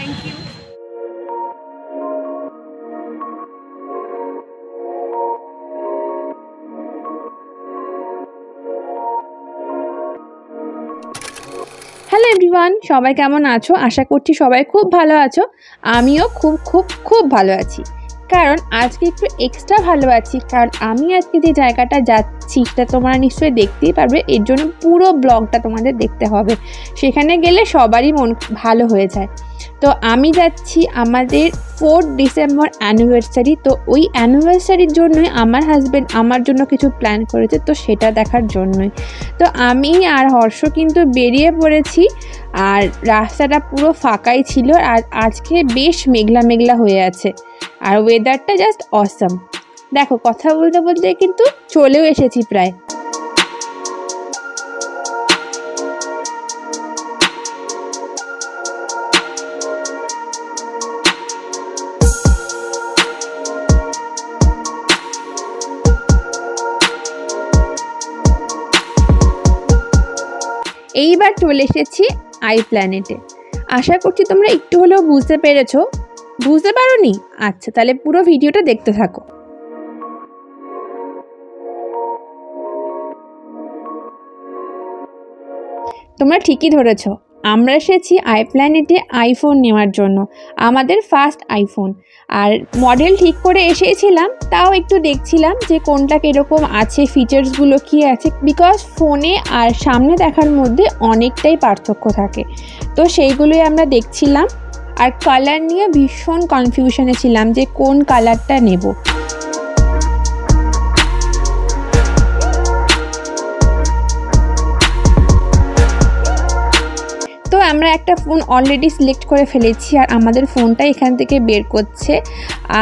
Thank you. Hello everyone, সবাই কেমন আছো? আশা করছি সবাই খুব ভালো আছো। আমিও খুব খুব খুব ভালো আছি, কারণ আজকে একটু এক্সট্রা ভালো আছি, কারণ আমি আজকে যে জায়গাটা যাচ্ছি সেটা তোমরা নিশ্চয়ই দেখতেই পারবে। এর জন্য পুরো ব্লগটা তোমাদের দেখতে হবে। সেখানে গেলে সবারই মন ভালো হয়ে যায়। তো আমি যাচ্ছি আমাদের 4 ডিসেম্বর অ্যানিভার্সারি। তো ওই অ্যানিভার্সারির জন্যই আমার হাজব্যান্ড আমার জন্য কিছু প্ল্যান করেছে, তো সেটা দেখার জন্যই। তো আমি আর হর্ষ কিন্তু বেরিয়ে পড়েছি, আর রাস্তাটা পুরো ফাঁকাই ছিল, আর আজকে বেশ মেঘলা মেঘলা হয়ে আছে, আর ওয়েদারটা জাস্ট অসাম। দেখো, কথা বলতে বলতে কিন্তু চলেও এসেছি প্রায়। এইবার চলে এসেছি আই প্ল্যানেটে। আশা করছি তোমরা একটু হলেও বুঝতে পেরেছো। বুঝতে পারোনি? আচ্ছা, তাহলে পুরো ভিডিওটা দেখতে থাকো। তোমরা ঠিকই ধরেছ, আমরা এসেছি আই প্ল্যানেটে আইফোন নেওয়ার জন্য, আমাদের ফার্স্ট আইফোন। আর মডেল ঠিক করে এসেছিলাম, তাও একটু দেখছিলাম যে কোনটা কীরকম আছে, ফিচার্সগুলো কী আছে, বিকজ ফোনে আর সামনে দেখার মধ্যে অনেকটাই পার্থক্য থাকে। তো সেইগুলোই আমরা দেখছিলাম, আর কালার নিয়ে ভীষণ কনফিউশনে ছিলাম যে কোন কালারটা নেব। তো আমরা একটা ফোন অলরেডি সিলেক্ট করে ফেলেছি, আর আমাদের ফোনটা এখান থেকে বের করছে।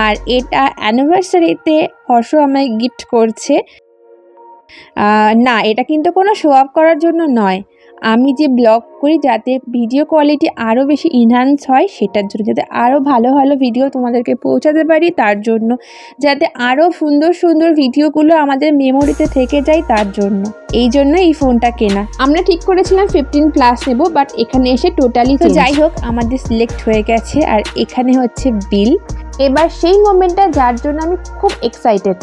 আর এটা অ্যানিভার্সারিতে হর্ষ আমায় গিফট করছে। না, এটা কিন্তু কোনো শো অফ করার জন্য নয়, আমি যে ব্লগ করি যাতে ভিডিও কোয়ালিটি আরও বেশি ইনহ্যান্স হয়, সেটার জন্য, যাতে আরও ভালো ভালো ভিডিও তোমাদেরকে পৌঁছাতে পারি, তার জন্য, যাতে আরও সুন্দর সুন্দর ভিডিওগুলো আমাদের মেমোরিতে থেকে যায়, তার জন্য। এই জন্য এই ফোনটা কেনা। আমরা ঠিক করেছিলাম 15+ নেব, বাট এখানে এসে টোটালি যাই হোক আমাদের সিলেক্ট হয়ে গেছে। আর এখানে হচ্ছে বিল। এবার সেই মোমেন্টটা যার জন্য আমি খুব এক্সাইটেড।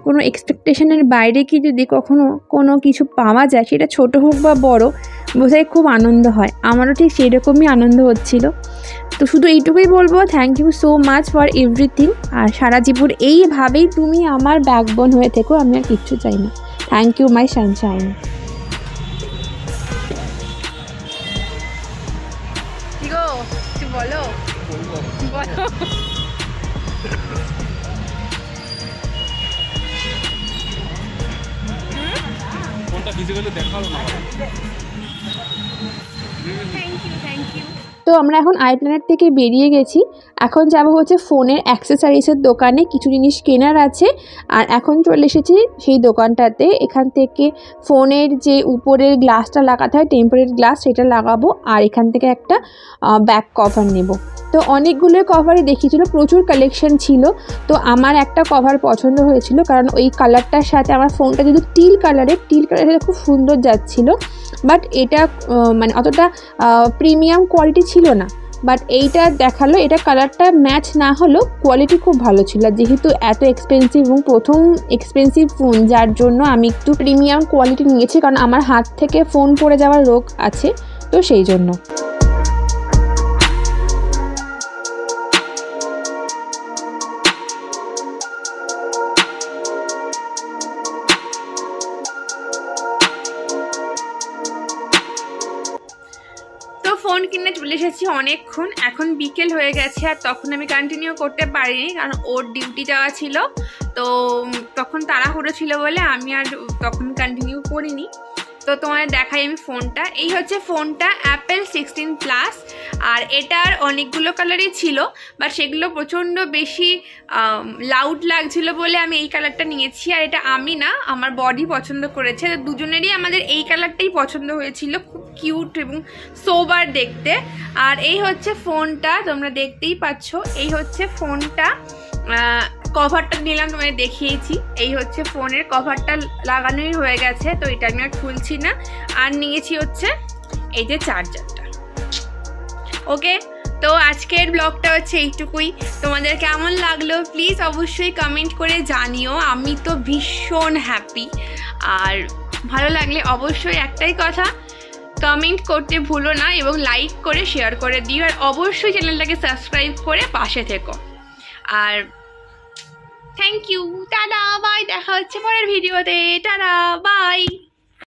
কোনো এক্সপেকটেশনের বাইরে কি যদি কখনো কোনো কিছু পাওয়া যায়, সেটা ছোট হোক বা বড়, বোঝায় খুব আনন্দ হয়। আমারও ঠিক সেরকমই আনন্দ হচ্ছিল। তো শুধু এইটুকুই বলবো, thank you so much for everything. আর সারা জীবন এইভাবেই তুমি আমার ব্যাকবোন হয়ে থেকো, আমি আর কিচ্ছু চাই না। Thank you my sunshine. কি গো, কিছু বলো বলো। তো আমরা এখন আই প্ল্যানেট থেকে বেরিয়ে গেছি। এখন যাব হচ্ছে ফোনের অ্যাক্সেসরিজের দোকানে, কিছু জিনিস কেনার আছে। আর এখন চলে এসেছি সেই দোকানটাতে। এখান থেকে ফোনের যে উপরের গ্লাসটা লাগাতে হয়, টেম্পারেট গ্লাস, সেটা লাগাবো। আর এখান থেকে একটা ব্যাক কভার নেব। তো অনেকগুলো কভারই দেখিয়েছিল, প্রচুর কালেকশন ছিল। তো আমার একটা কভার পছন্দ হয়েছিল, কারণ ওই কালারটার সাথে আমার ফোনটা যেহেতু টিল কালারের খুব সুন্দর যাচ্ছিল। বাট এটা মানে অতটা প্রিমিয়াম কোয়ালিটি ছিল না। বাট এইটা দেখালো, এটা কালারটা ম্যাচ না হলেও কোয়ালিটি খুব ভালো ছিল। যেহেতু এত এক্সপেন্সিভ এবং প্রথম এক্সপেন্সিভ ফোন, যার জন্য আমি একটু প্রিমিয়াম কোয়ালিটি নিয়েছি, কারণ আমার হাত থেকে ফোন পড়ে যাওয়ার রোগ আছে, তো সেই জন্য। কিনে চলে এসেছি অনেকক্ষণ, এখন বিকেল হয়ে গেছে। আর তখন আমি কন্টিনিউ করতে পারিনি, কারণ ওর ডিউটি যাওয়া ছিল, তো তখন তাড়াহুড়ো ছিল বলে আমি আর তখন কন্টিনিউ করিনি। তো তোমাদের দেখাই আমি ফোনটা। এই হচ্ছে ফোনটা, অ্যাপেল 16 প্লাস। আর এটার অনেকগুলো কালারই ছিল, বাট সেগুলো প্রচণ্ড বেশি লাউড লাগছিল বলে আমি এই কালারটা নিয়েছি। আর এটা আমি না, আমার বডি পছন্দ করেছে। দুজনেরই আমাদের এই কালারটাই পছন্দ হয়েছিল, খুব কিউট এবং সোবার দেখতে। আর এই হচ্ছে ফোনটা, তোমরা দেখতেই পাচ্ছ। এই হচ্ছে ফোনটা, কভারটা নিলাম, তোমাদের দেখিয়েছি। এই হচ্ছে ফোনের কভারটা লাগানোই হয়ে গেছে, তো এটা আমি আর খুলছি না। আর নিয়েছি হচ্ছে এই যে চার্জারটা। ওকে, তো আজকের ব্লগটা হচ্ছে এইটুকুই। তোমাদের কেমন লাগলো প্লিজ অবশ্যই কমেন্ট করে জানিও। আমি তো ভীষণ হ্যাপি। আর ভালো লাগলে অবশ্যই একটাই কথা, কমেন্ট করতে ভুলো না এবং লাইক করে শেয়ার করে দিও। আর অবশ্যই চ্যানেলটাকে সাবস্ক্রাইব করে পাশে থেকো। আর থ্যাংক ইউ, টাটা বাই, দেখা হচ্ছে পরের ভিডিওতে, টাটা বাই।